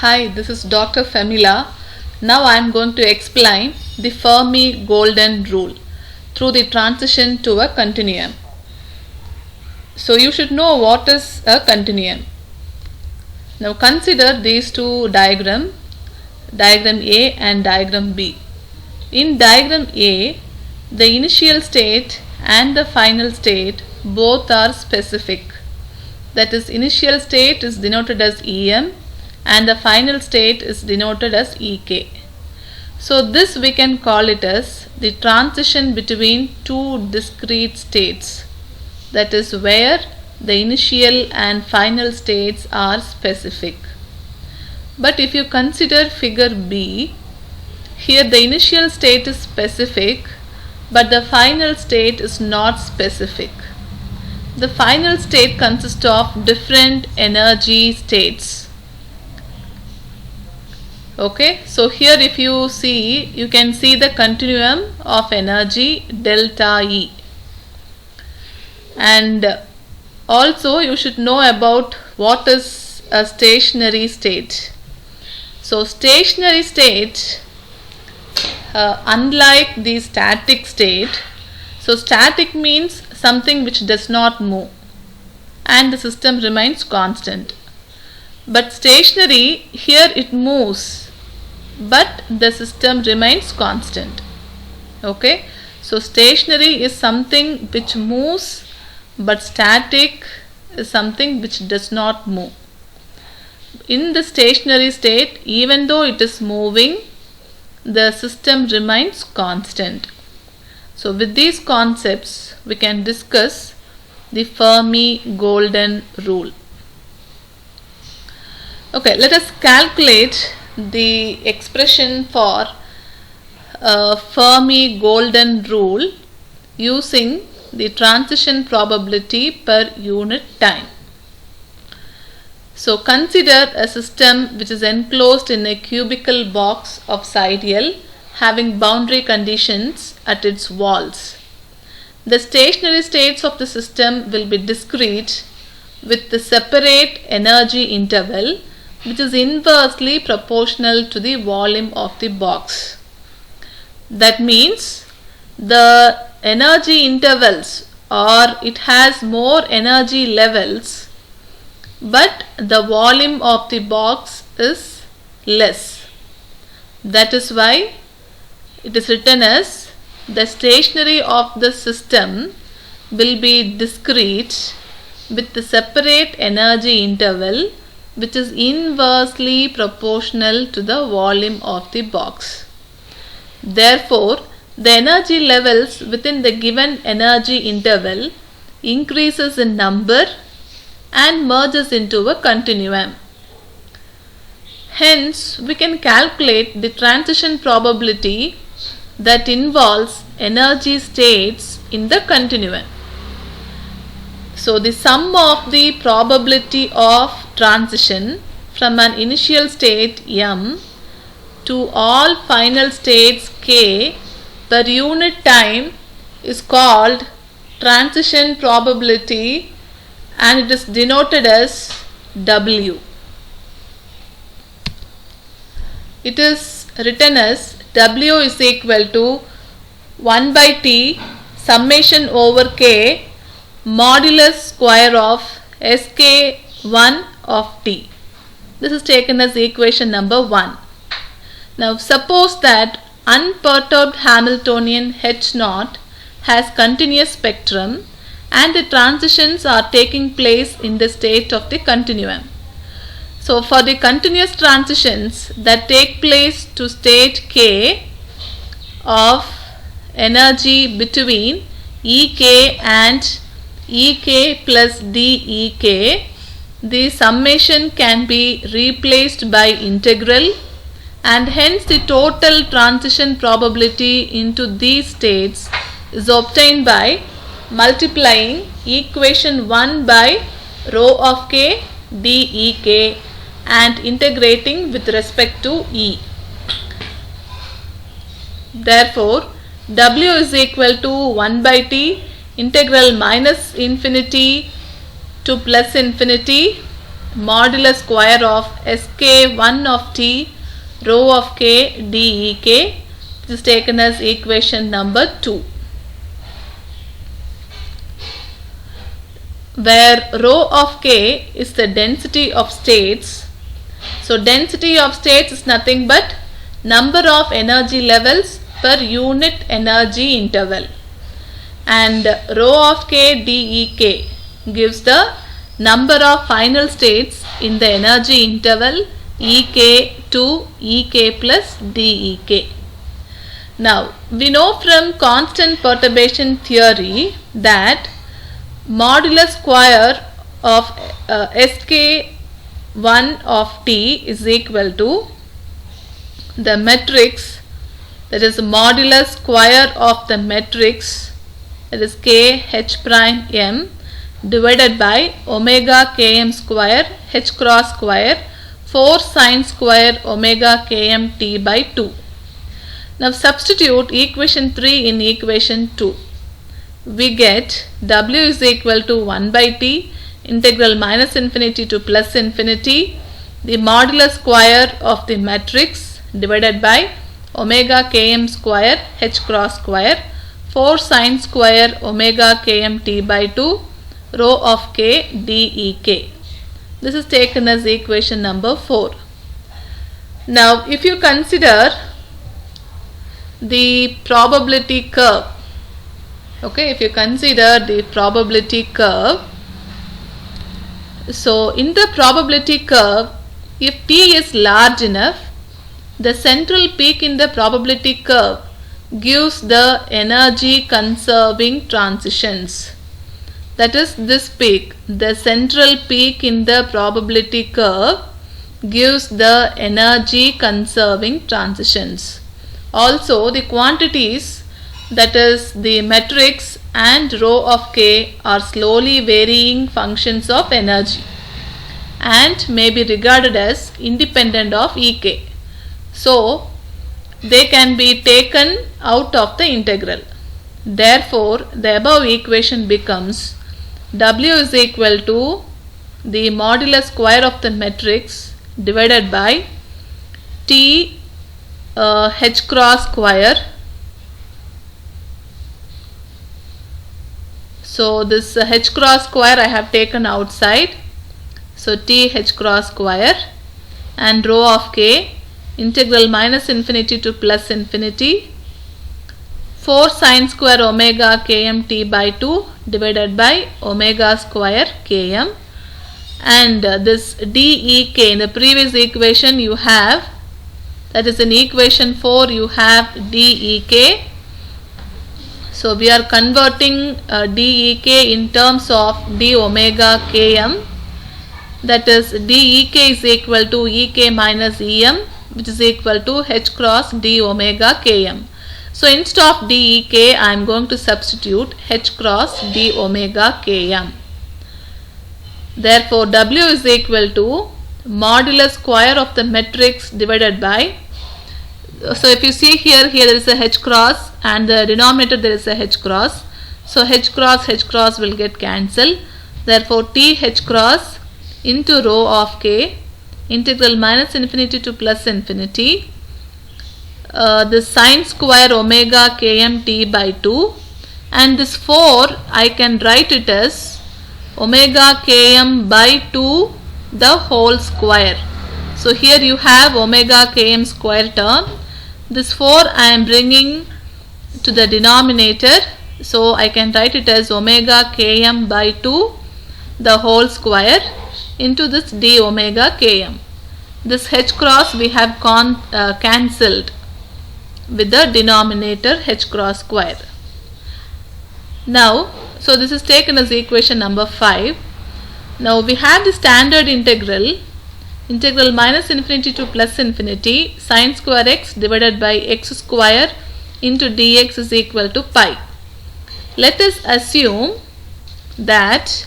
Hi, this is Dr. Famila. Now I am going to explain the Fermi golden rule through the transition to a continuum. So you should know what is a continuum. Now consider these two diagram A and diagram B. In diagram A, the initial state and the final state both are specific. That is, initial state is denoted as EM and the final state is denoted as EK. So this we can call it as the transition between two discrete states. That is where the initial and final states are specific. But if you consider figure B, here the initial state is specific but the final state is not specific. The final state consists of different energy states. Okay, so here if you see, you can see the continuum of energy delta E. And also you should know about what is a stationary state. So stationary state, unlike the static state, so static means something which does not move and the system remains constant. But stationary, here it moves but the system remains constant. Okay, so stationary is something which moves but static is something which does not move. In the stationary state, even though it is moving, the system remains constant. So with these concepts we can discuss the Fermi golden rule. Okay, let us calculate the expression for Fermi golden rule using the transition probability per unit time. So consider a system which is enclosed in a cubical box of sidereal having boundary conditions at its walls. The stationary states of the system will be discrete with the separate energy interval which is inversely proportional to the volume of the box. That means the energy intervals, or it has more energy levels, but the volume of the box is less. That is why it is written as the stationary of the system will be discrete with the separate energy interval which is inversely proportional to the volume of the box. Therefore, the energy levels within the given energy interval increases in number and merges into a continuum. Hence, we can calculate the transition probability that involves energy states in the continuum. So the sum of the probability of transition from an initial state M to all final states K per unit time is called transition probability and it is denoted as W. It is written as W is equal to 1 by T summation over K modulus square of Sk1 of T. This is taken as equation number 1. Now suppose that unperturbed Hamiltonian H0 has continuous spectrum and the transitions are taking place in the state of the continuum. So for the continuous transitions that take place to state K of energy between Ek and Ek plus dEk, the summation can be replaced by integral and hence the total transition probability into these states is obtained by multiplying equation 1 by rho of k dEk and integrating with respect to E. Therefore, W is equal to 1 by T integral minus infinity to plus infinity modulus square of sk1 of t rho of k dek. This is taken as equation number 2, where rho of k is the density of states. So density of states is nothing but number of energy levels per unit energy interval, and rho of k dek gives the number of final states in the energy interval ek to ek plus dek. Now we know from constant perturbation theory that modulus square of sk1 of t is equal to the matrix, that is modulus square of the matrix, that is k h prime m, divided by omega km square h cross square 4 sin square omega km t by 2. Now substitute equation 3 in equation 2. We get w is equal to 1 by t integral minus infinity to plus infinity the modulus square of the matrix divided by omega km square h cross square 4 sin square omega km t by 2 rho of k dek. This is taken as equation number 4. Now if you consider the probability curve, okay, if you consider the probability curve, so in the probability curve, if t is large enough, the central peak in the probability curve gives the energy conserving transitions. That is, this peak, the central peak in the probability curve gives the energy conserving transitions. Also the quantities, that is the matrix and rho of k, are slowly varying functions of energy and may be regarded as independent of ek. So they can be taken out of the integral. Therefore the above equation becomes w is equal to the modulus square of the matrix divided by t h cross square. So this h cross square I have taken outside, so t h cross square, and rho of k integral minus infinity to plus infinity 4 sin square omega km t by 2 divided by omega square km, and this dek in the previous equation you have, that is in equation 4 you have dek. So we are converting dek in terms of d omega km, that is dek is equal to ek minus em, which is equal to h cross d omega km. So instead of dek I am going to substitute h cross d omega km. Therefore w is equal to modulus square of the matrix divided by, so if you see here there is a h cross and the denominator there is a h cross, so h cross will get cancelled. Therefore t h cross into rho of k integral minus infinity to plus infinity the sin square omega km t by 2, and this 4 I can write it as omega km by 2 the whole square. So here you have omega km square term, this 4 I am bringing to the denominator, so I can write it as omega km by 2 the whole square into this d omega km. This h cross we have cancelled with the denominator h cross square. Now so this is taken as equation number 5. Now we have the standard integral minus infinity to plus infinity sin square x divided by x square into dx is equal to pi. Let us assume that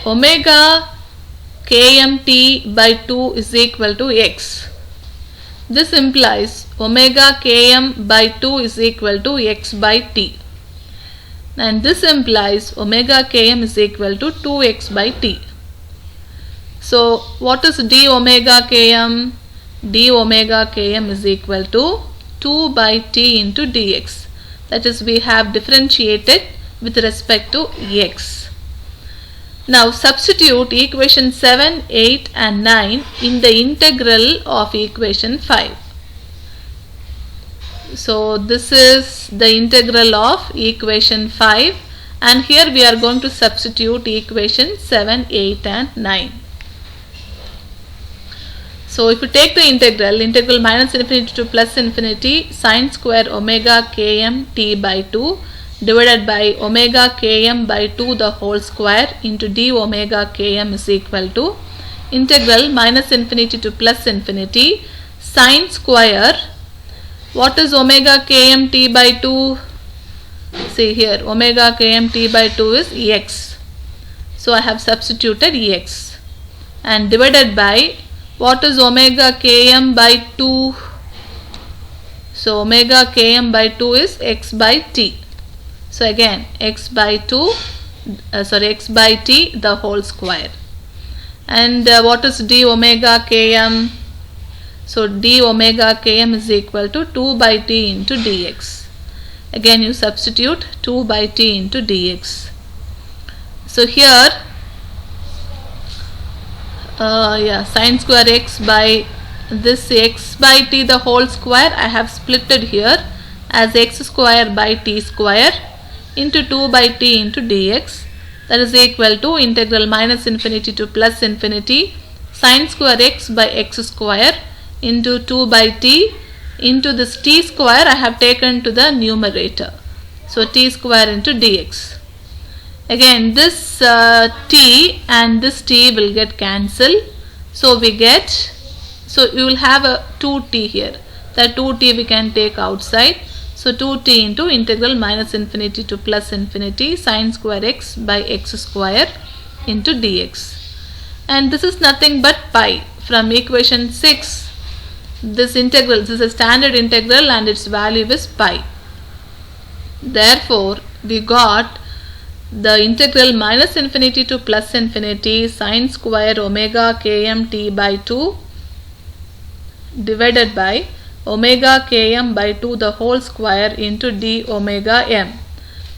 omega kmt by 2 is equal to x. This implies omega km by 2 is equal to x by t. and this implies omega km is equal to 2x by t. So what is d omega km? D omega km is equal to 2 by t into dx. That is, we have differentiated with respect to x. Now substitute equation 7, 8 and 9 in the integral of equation 5. So this is the integral of equation 5, and here we are going to substitute equation 7, 8 and 9. So if you take the integral minus infinity to plus infinity sine square omega km t by 2 divided by omega km by 2 the whole square into d omega km is equal to integral minus infinity to plus infinity sine square. What is omega km t by 2? See here, omega km t by 2 is x. So I have substituted x, and divided by what is omega km by 2? So omega km by 2 is x by t. So again x by t the whole square. And what is d omega km? So d omega km is equal to 2 by t into dx. Again you substitute 2 by t into dx. So here sine square x by this x by t the whole square I have splitted here as x square by t square into 2 by t into dx. That is equal to integral minus infinity to plus infinity sine square x by x square into 2 by t into this t square I have taken to the numerator. So t square into dx. Again this t and this t will get cancelled. So we get, so you will have a 2t here. That 2t we can take outside. So 2t into integral minus infinity to plus infinity sine square x by x square into dx. And this is nothing but pi from equation 6. This integral, this is a standard integral and its value is pi. Therefore we got the integral minus infinity to plus infinity sine square omega km t by 2 divided by omega km by 2 the whole square into d omega m.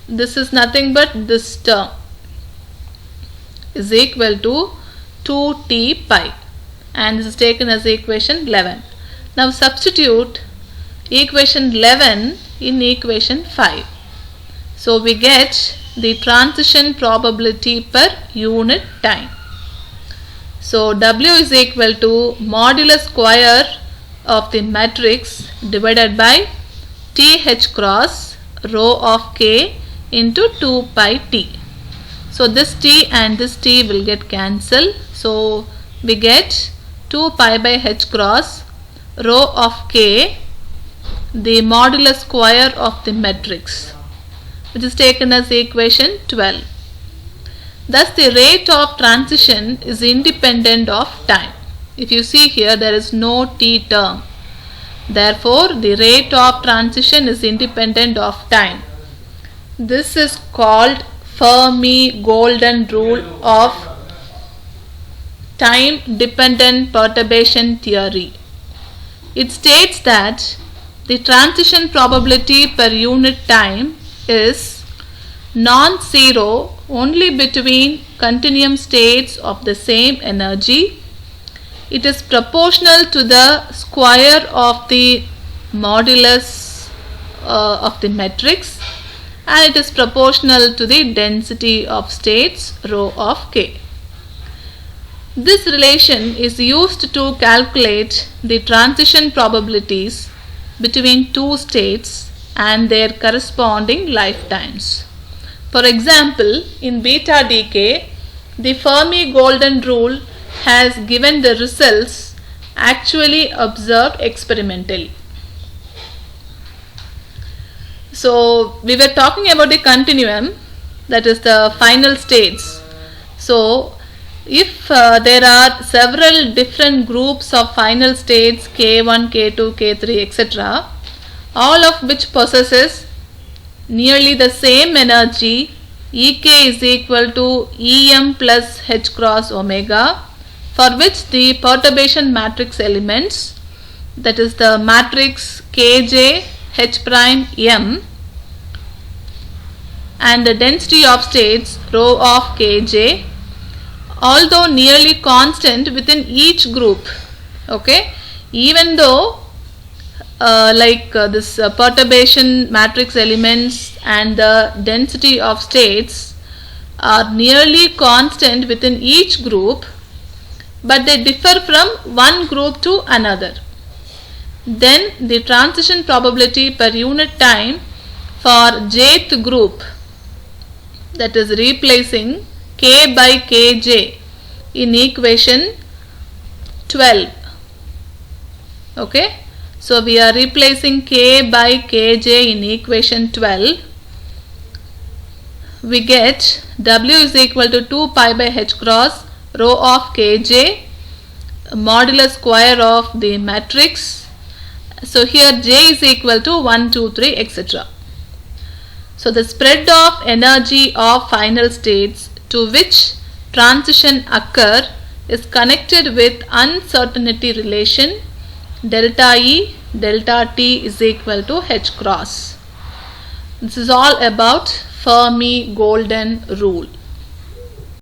This is nothing but this term is equal to 2t pi, and this is taken as equation 11. Now substitute equation 11 in equation 5. So we get the transition probability per unit time. So W is equal to modulus square of the matrix divided by TH cross rho of K into 2 pi T. So this T and this T will get cancelled. So we get 2 pi by H cross rho of K, the modulus square of the matrix, which is taken as equation 12. Thus the rate of transition is independent of time. If you see here, there is no t term. Therefore the rate of transition is independent of time. This is called Fermi-Golden rule of time dependent perturbation theory. It states that the transition probability per unit time is non-zero only between continuum states of the same energy. It is proportional to the square of the modulus of the matrix, and it is proportional to the density of states rho of K. This relation is used to calculate the transition probabilities between two states and their corresponding lifetimes. For example, in beta decay, the Fermi-Golden rule has given the results actually observed experimentally. So we were talking about the continuum, that is the final states. So if there are several different groups of final states K1, K2, K3, etc., all of which possesses nearly the same energy, Ek is equal to Em plus H cross omega, for which the perturbation matrix elements, that is the matrix Kj H prime M, and the density of states rho of Kj, although nearly constant within each group. Okay, even though this perturbation matrix elements and the density of states are nearly constant within each group, but they differ from one group to another. Then the transition probability per unit time for jth group, that is replacing K by Kj in equation 12. Okay, so we are replacing K by Kj in equation 12. We get W is equal to 2 pi by H cross rho of Kj modulus square of the matrix. So here J is equal to 1, 2, 3, etc. So the spread of energy of final states to which transition occur is connected with uncertainty relation delta E delta T is equal to H cross. This is all about Fermi-Golden rule.